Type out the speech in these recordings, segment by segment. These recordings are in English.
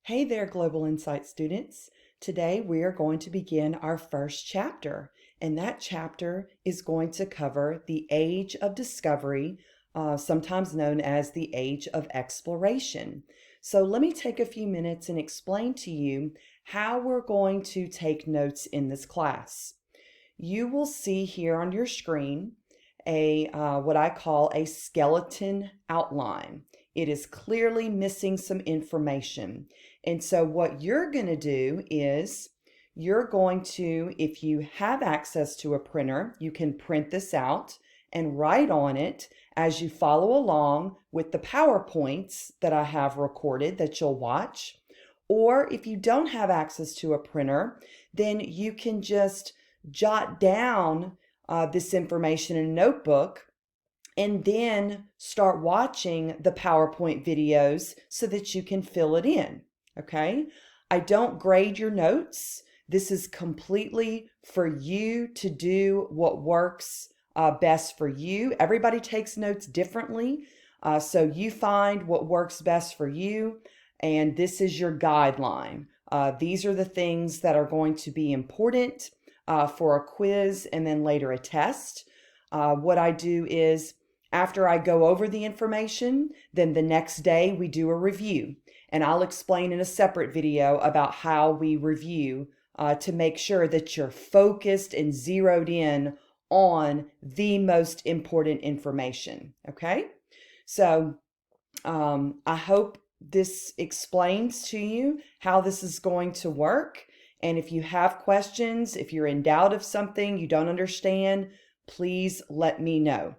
Hey there, Global Insight students. Today we are going to begin our first chapter, and that chapter is going to cover the age of discovery, sometimes known as the age of exploration. So let me take a few minutes and explain to you how we're going to take notes in this class. You will see here on your screen a what I call a skeleton outline. It is clearly missing some information. And so what you're going to do is you're going to, if you have access to a printer, you can print this out and write on it as you follow along with the PowerPoints that I have recorded that you'll watch. Or if you don't have access to a printer, then you can just jot down this information in a notebook and then start watching the PowerPoint videos so that you can fill it in, okay? I don't grade your notes. This is completely for you to do what works best for you. Everybody takes notes differently, so you find what works best for you, and this is your guideline. These are the things that are going to be important for a quiz and then later a test. What I do is after I go over the information, then the next day we do a review. And I'll explain in a separate video about how we review to make sure that you're focused and zeroed in on the most important information. Okay? So I hope this explains to you how this is going to work. And if you have questions, if you're in doubt of something you don't understand, please let me know.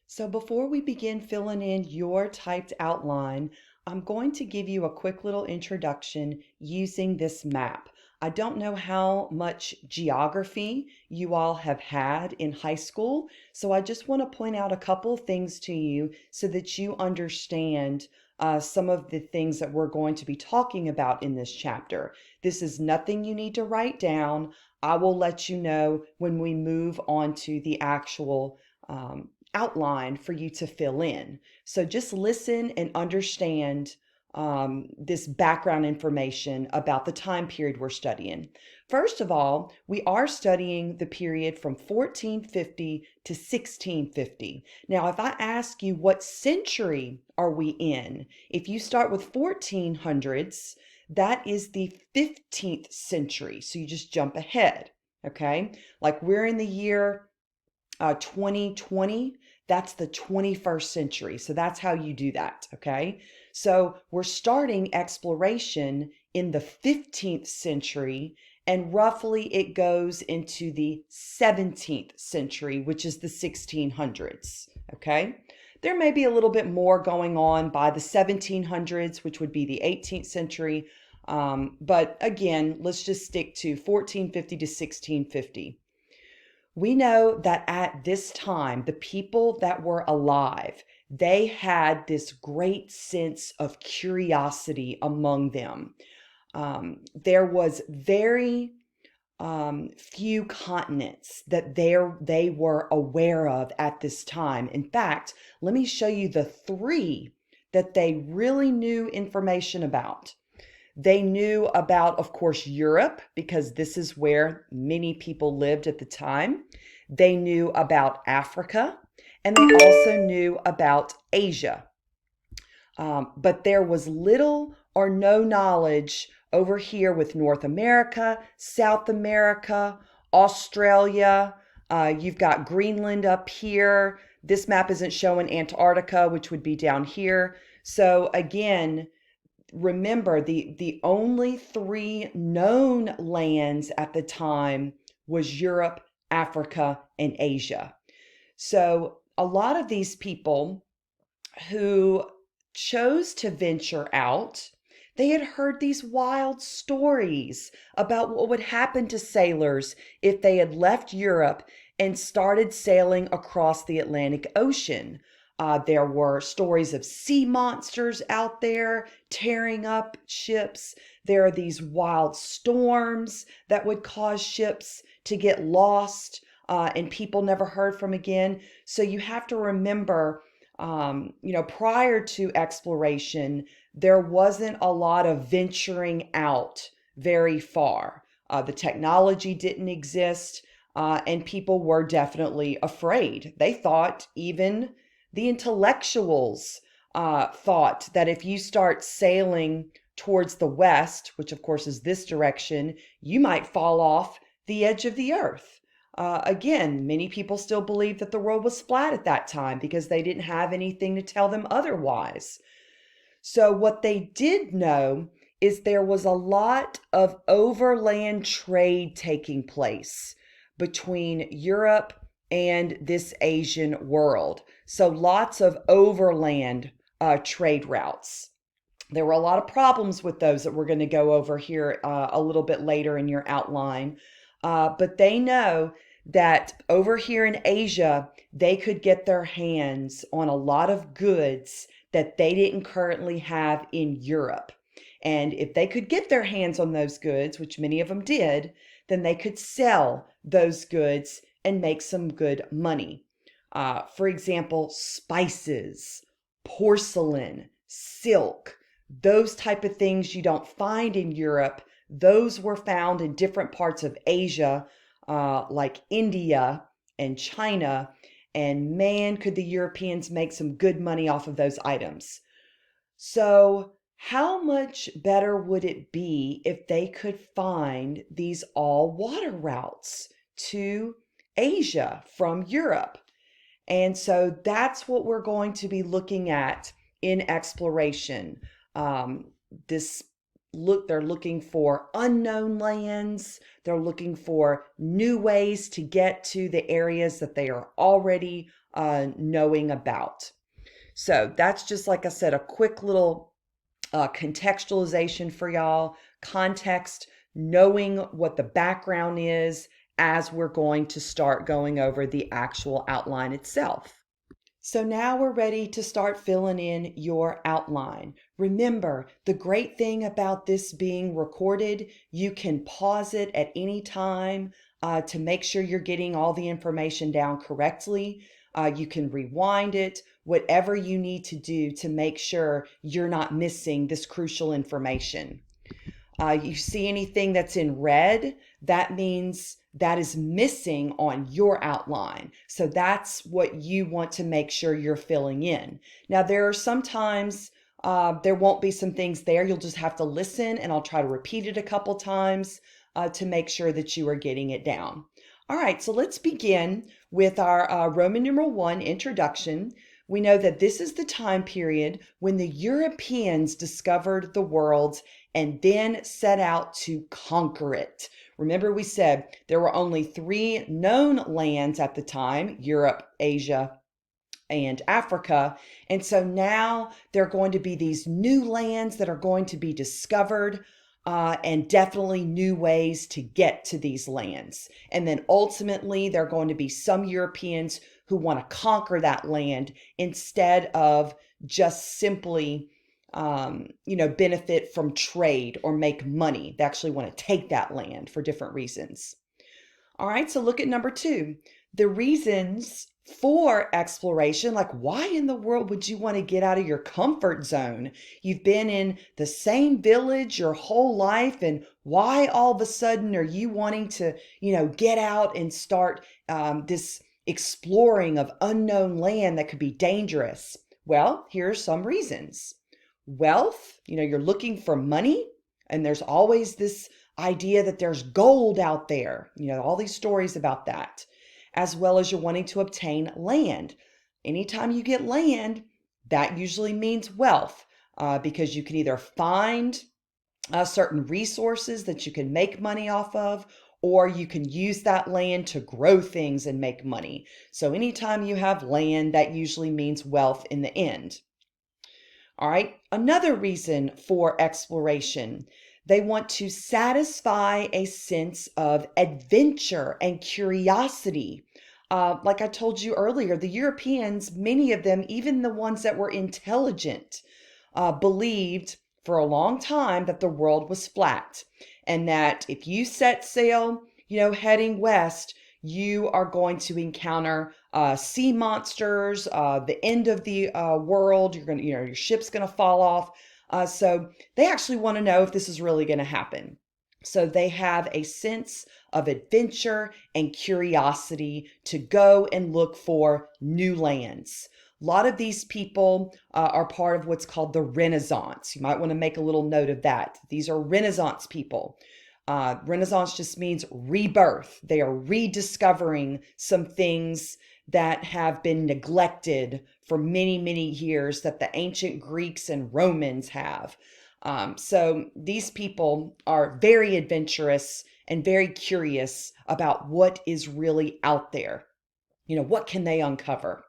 So before we begin filling in your typed outline, I'm going to give you a quick little introduction using this map. I don't know how much geography you all have had in high school, so I just want to point out a couple of things to you so that you understand some of the things that we're going to be talking about in this chapter. This is nothing you need to write down. I will let you know when we move on to the actual outline for you to fill in. So just listen and understand this background information about the time period we're studying. First of all, we are studying the period from 1450 to 1650. Now, if I ask you what century are we in, if you start with 1400s, that is the 15th century. So you just jump ahead, okay? Like we're in the year 2020, that's the 21st century. So that's how you do that, okay? So we're starting exploration in the 15th century, and roughly it goes into the 17th century, which is the 1600s, okay? There may be a little bit more going on by the 1700s, which would be the 18th century. But again, let's just stick to 1450 to 1650. We know that at this time, the people that were alive, they had this great sense of curiosity among them. There was very few continents that they were aware of at this time. In fact, let me show you the three that they really knew information about. They knew about, of course, Europe, because this is where many people lived at the time. They knew about Africa, and they also knew about Asia. But there was little or no knowledge over here with North America, South America, Australia. You've got Greenland up here. This map isn't showing Antarctica, which would be down here. So again, remember the only three known lands at the time was Europe, Africa, and Asia. So a lot of these people who chose to venture out, they had heard these wild stories about what would happen to sailors if they had left Europe and started sailing across the Atlantic Ocean. There were stories of sea monsters out there tearing up ships. There are these wild storms that would cause ships to get lost and people never heard from again. So you have to remember Prior to exploration, there wasn't a lot of venturing out very far. The technology didn't exist, and people were definitely afraid. They thought, even the intellectuals thought that if you start sailing towards the west, which of course is this direction, you might fall off the edge of the earth. Again, many people still believed that the world was flat at that time because they didn't have anything to tell them otherwise. So, what they did know is there was a lot of overland trade taking place between Europe and this Asian world. So, lots of overland trade routes. There were a lot of problems with those that we're going to go over here a little bit later in your outline. But they know that over here in Asia, they could get their hands on a lot of goods that they didn't currently have in Europe. And if they could get their hands on those goods, which many of them did, then they could sell those goods and make some good money. For example, spices, porcelain, silk, those type of things you don't find in Europe. Those were found in different parts of Asia, like India and China. And man, could the Europeans make some good money off of those items. So, how much better would it be if they could find these all water routes to Asia from Europe? And so that's what we're going to be looking at in exploration. Um, this they're looking for unknown lands. They're looking for new ways to get to the areas that they are already knowing about. So that's just, like I said, a quick little contextualization for y'all. Context, knowing what the background is as we're going to start going over the actual outline itself. So now we're ready to start filling in your outline. Remember, the great thing about this being recorded, you can pause it at any time to make sure you're getting all the information down correctly. You can rewind it, whatever you need to do to make sure you're not missing this crucial information. You see anything that's in red, that means that is missing on your outline. So that's what you want to make sure you're filling in. Now, there are sometimes there won't be some things there. You'll just have to listen, and I'll try to repeat it a couple times to make sure that you are getting it down. All right, so let's begin with our Roman numeral 1 introduction. We know that this is the time period when the Europeans discovered the world and then set out to conquer it. Remember, we said there were only 3 known lands at the time: Europe, Asia, and Africa. And so now there are going to be these new lands that are going to be discovered, and definitely new ways to get to these lands. And then ultimately, there are going to be some Europeans who want to conquer that land instead of just simply benefit from trade or make money. They actually want to take that land for different reasons. All right, so look at number 2. The reasons for exploration, like why in the world would you want to get out of your comfort zone? You've been in the same village your whole life, and why all of a sudden are you wanting to, get out and start this exploring of unknown land that could be dangerous? Well, here are some reasons. Wealth, you're looking for money, and there's always this idea that there's gold out there, all these stories about that, as well as you're wanting to obtain land. Anytime you get land, that usually means wealth, because you can either find certain resources that you can make money off of, or you can use that land to grow things and make money. So anytime you have land, that usually means wealth in the end. All right, another reason for exploration: they want to satisfy a sense of adventure and curiosity. Like I told you earlier, the Europeans, many of them, even the ones that were intelligent, believed for a long time that the world was flat, and that if you set sail, heading west, you are going to encounter sea monsters, the end of the world. You're going to, your ship's going to fall off. So they actually want to know if this is really going to happen. So they have a sense of adventure and curiosity to go and look for new lands. A lot of these people are part of what's called the Renaissance. You might want to make a little note of that. These are Renaissance people. Renaissance just means rebirth. They are rediscovering some things that have been neglected for many, many years that the ancient Greeks and Romans have. So these people are very adventurous and very curious about what is really out there. What can they uncover?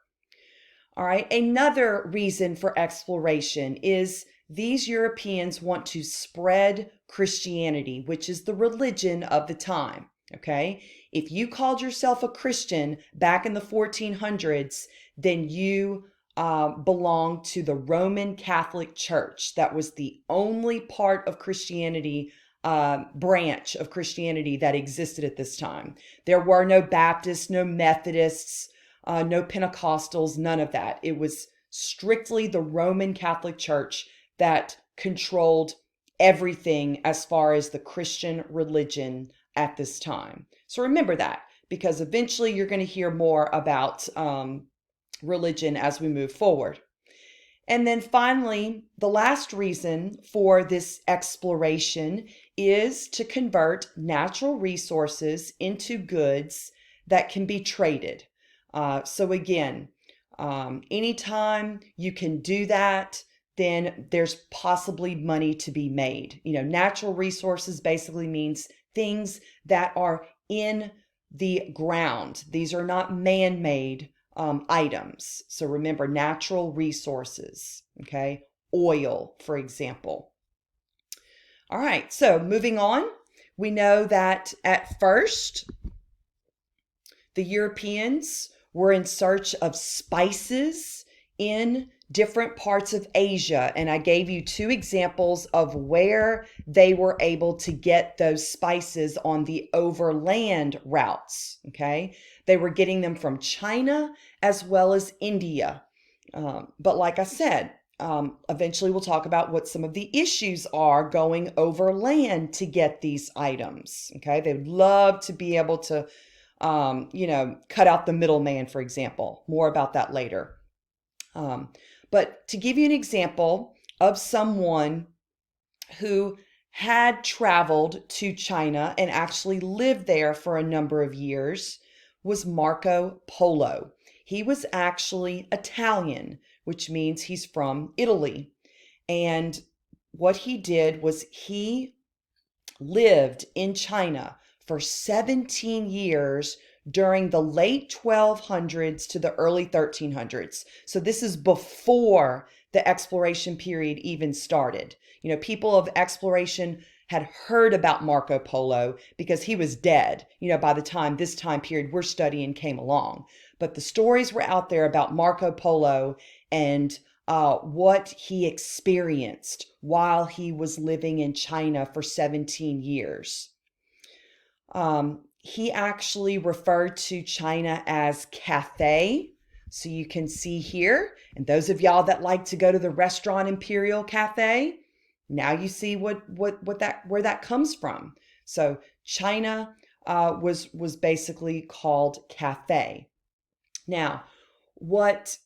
All right. Another reason for exploration is these Europeans want to spread Christianity, which is the religion of the time. Okay. If you called yourself a Christian back in the 1400s, then you belonged to the Roman Catholic Church. That was the only part of Christianity, branch of Christianity that existed at this time. There were no Baptists, no Methodists, no Pentecostals, none of that. It was strictly the Roman Catholic Church that controlled everything as far as the Christian religion at this time. So remember that, because eventually you're going to hear more about religion as we move forward. And then finally, the last reason for this exploration is to convert natural resources into goods that can be traded. So again, anytime you can do that, then there's possibly money to be made. Natural resources basically means things that are in the ground. These are not man-made items. So remember, natural resources, okay? Oil, for example. All right, so moving on, we know that at first, the Europeans were in search of spices in different parts of Asia. And I gave you two examples of where they were able to get those spices on the overland routes. Okay. They were getting them from China as well as India. But like I said, eventually we'll talk about what some of the issues are going overland to get these items. Okay. They would love to be able to cut out the middleman, for example. More about that later. But to give you an example of someone who had traveled to China and actually lived there for a number of years was Marco Polo. He was actually Italian, which means he's from Italy. And what he did was he lived in China for 17 years during the late 1200s to the early 1300s. So this is before the exploration period even started. People of exploration had heard about Marco Polo because he was dead, by the time this time period we're studying came along. But the stories were out there about Marco Polo and what he experienced while he was living in China for 17 years. He actually referred to China as Cathay. So you can see here, and those of y'all that like to go to the restaurant Imperial Cafe, now you see where that comes from. So China was basically called Cathay. Now, what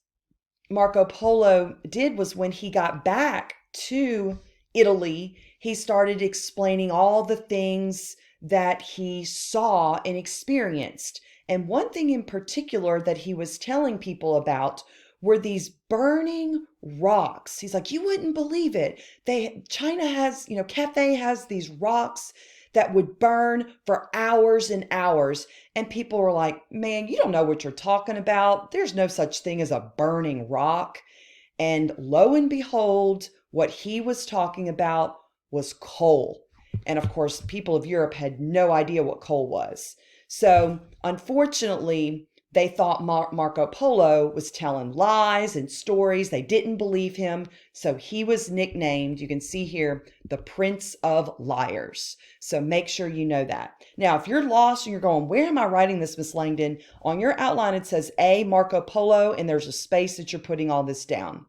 Marco Polo did was when he got back to Italy, he started explaining all the things that he saw and experienced. And one thing in particular that he was telling people about were these burning rocks. He's like, you wouldn't believe it. China has, Cathay has these rocks that would burn for hours and hours. And people were like, man, you don't know what you're talking about. There's no such thing as a burning rock. And lo and behold, what he was talking about was coal. And of course, people of Europe had no idea what coal was. So unfortunately, They thought Marco Polo was telling lies and stories. They didn't believe him. So he was nicknamed, you can see here, the Prince of Liars. So make sure you know that. Now, if you're lost and you're going, where am I writing this, Miss Langdon? On your outline, it says A, Marco Polo, and there's a space that you're putting all this down.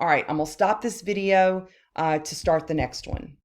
All right, I'm going to stop this video to start the next one.